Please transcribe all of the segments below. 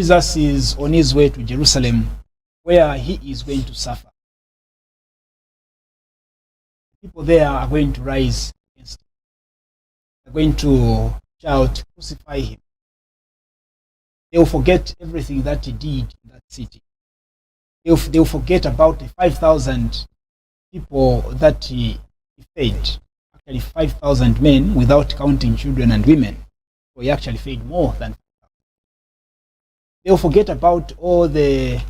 Jesus is on his way to Jerusalem, where he is going to suffer. People there are going to rise against him. They're going to shout, crucify him. They will forget everything that he did in that city. They will forget about the 5,000 people that he fed. Actually 5,000 men without counting children and women. So he actually fed more than 5,000. They will forget about all the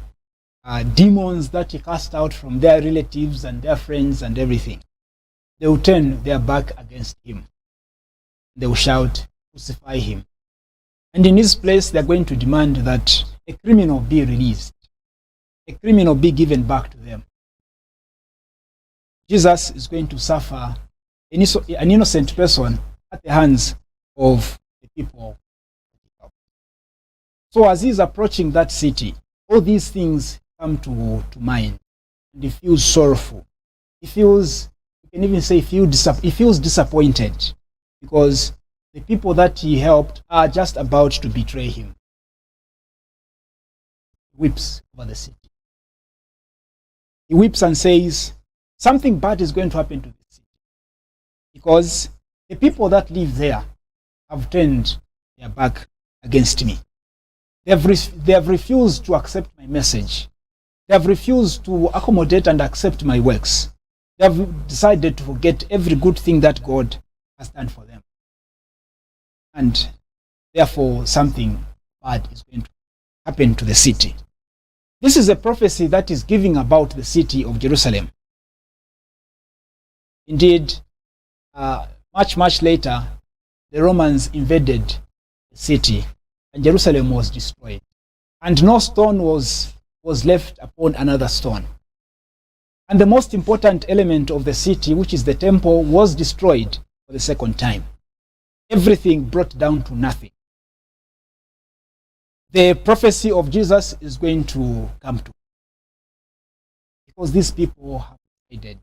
demons that he cast out from their relatives and their friends and everything. They will turn their back against him. They will shout, crucify him. And in his place, they are going to demand that a criminal be released. A criminal be given back to them. Jesus is going to suffer an innocent person at the hands of the people. So as he's approaching that city, all these things come to mind. And he feels sorrowful. He feels, you can even say, he feels disappointed because the people that he helped are just about to betray him. He weeps over the city. He weeps and says, something bad is going to happen to this city because the people that live there have turned their back against me. They have refused to accept my message. They have refused to accommodate and accept my works. They have decided to forget every good thing that God has done for them. And therefore, something bad is going to happen to the city. This is a prophecy that is giving about the city of Jerusalem. Indeed, much later, the Romans invaded the city and Jerusalem was destroyed. And no stone was left upon another stone. And the most important element of the city, which is the temple, was destroyed for the second time. Everything brought down to nothing. The prophecy of Jesus is going to come to, because these people have decided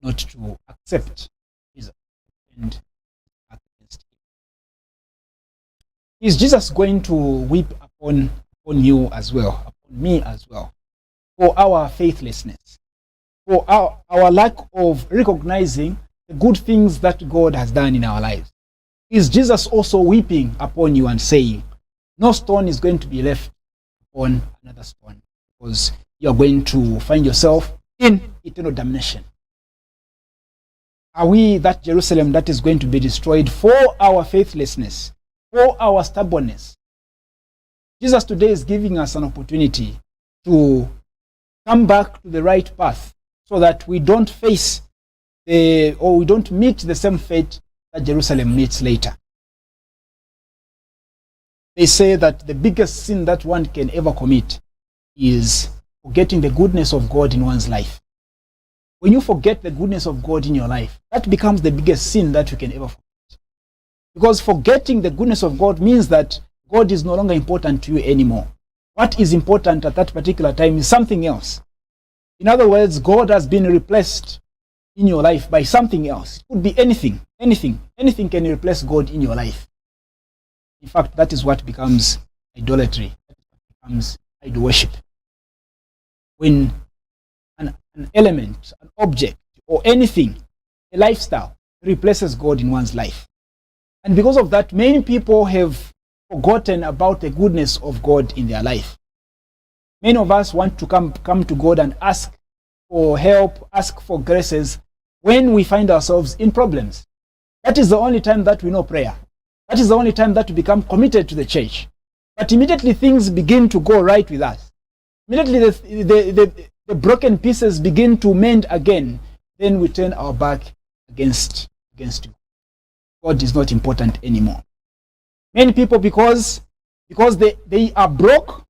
not to accept Jesus and act against him. Is Jesus going to weep upon you as well, upon me as well, for our faithlessness, for our lack of recognizing the good things that God has done in our lives? Is Jesus also weeping upon you and saying, no stone is going to be left upon another stone, because you are going to find yourself in eternal damnation? Are we that Jerusalem that is going to be destroyed for our faithlessness, for our stubbornness? Jesus today is giving us an opportunity to come back to the right path so that we don't face we don't meet the same fate that Jerusalem meets later. They say that the biggest sin that one can ever commit is forgetting the goodness of God in one's life. When you forget the goodness of God in your life, that becomes the biggest sin that you can ever forget. Because forgetting the goodness of God means that God is no longer important to you anymore. What is important at that particular time is something else. In other words, God has been replaced in your life by something else. It could be anything can replace God in your life. In fact, that is what becomes idolatry. That is what becomes idol worship. When an element, an object, or anything, a lifestyle, replaces God in one's life. And because of that, many people have forgotten about the goodness of God in their life. Many of us want to come to God and ask for help, ask for graces when we find ourselves in problems. That is the only time that we know prayer. That is the only time that we become committed to the church. But immediately things begin to go right with us. Immediately the broken pieces begin to mend again. Then we turn our back against you. God is not important anymore. Many people, because they are broke,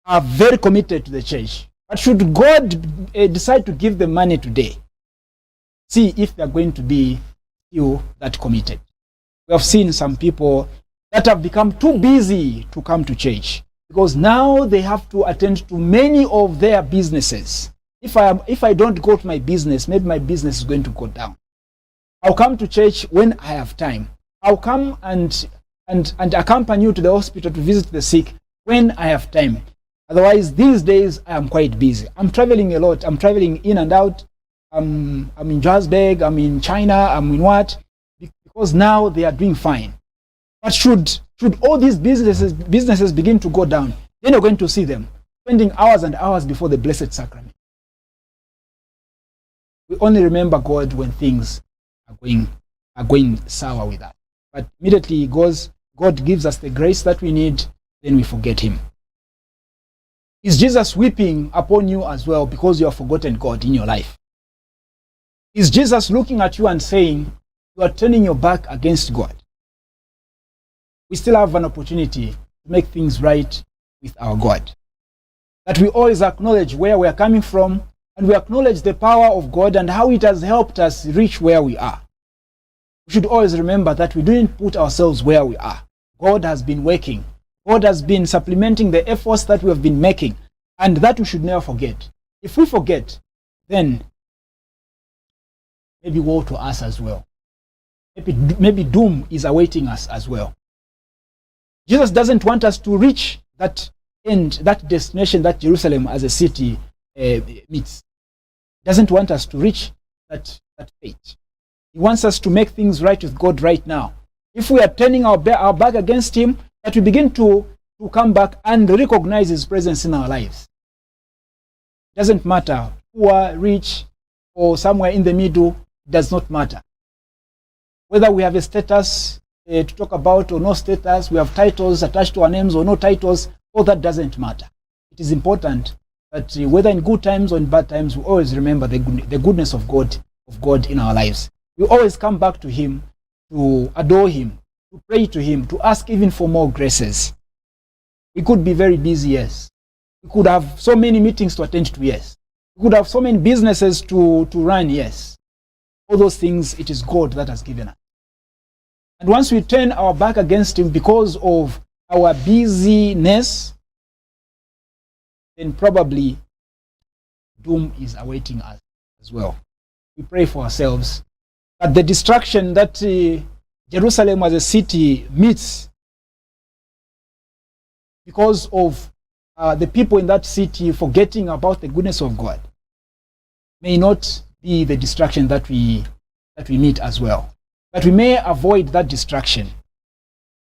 are very committed to the church. But should God decide to give them money today, see if they are going to be still that committed. We have seen some people that have become too busy to come to church because now they have to attend to many of their businesses. If I don't go to my business, maybe my business is going to go down. I'll come to church when I have time. I'll come and and accompany you to the hospital to visit the sick when I have time. Otherwise, these days I am quite busy. I'm traveling a lot. I'm traveling in and out. I'm in Johannesburg. I'm in China. I'm in what? Because now they are doing fine. But should all these businesses begin to go down, then you're going to see them spending hours and hours before the Blessed Sacrament. We only remember God when things are going sour with us. But immediately God gives us the grace that we need, then we forget him. Is Jesus weeping upon you as well because you have forgotten God in your life? Is Jesus looking at you and saying, you are turning your back against God? We still have an opportunity to make things right with our God. That we always acknowledge where we are coming from, and we acknowledge the power of God and how it has helped us reach where we are. We should always remember that we didn't put ourselves where we are. God has been working. God has been supplementing the efforts that we have been making, and that we should never forget. If we forget, then maybe woe to us as well. Maybe doom is awaiting us as well. Jesus doesn't want us to reach that end, that destination that Jerusalem as a city meets. He doesn't want us to reach that fate. He wants us to make things right with God right now. If we are turning our back against him, that we begin to come back and recognize his presence in our lives. It doesn't matter, poor, rich, or somewhere in the middle, it does not matter. Whether we have a status to talk about or no status, we have titles attached to our names or no titles, all that doesn't matter. It is important that whether in good times or in bad times, we always remember the goodness of God in our lives. We always come back to him, to adore him, to pray to him, to ask even for more graces. We could be very busy, yes. We could have so many meetings to attend to, yes. We could have so many businesses to run, yes. All those things, it is God that has given us. And once we turn our back against him because of our busyness, then probably doom is awaiting us as well. We pray for ourselves that the destruction that Jerusalem as a city meets because of the people in that city forgetting about the goodness of God may not be the destruction that we meet as well. But we may avoid that destruction.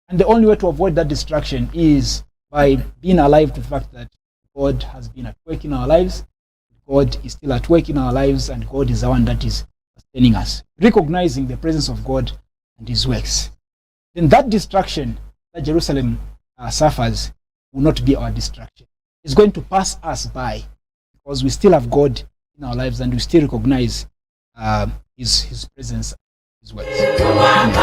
And the only way to avoid that destruction is by being alive to the fact that God has been at work in our lives, God is still at work in our lives, and God is the one that is sustaining us. Recognizing the presence of God and his works. Then that destruction that Jerusalem suffers will not be our destruction. It's going to pass us by because we still have God in our lives and we still recognize his presence, his works. Amen.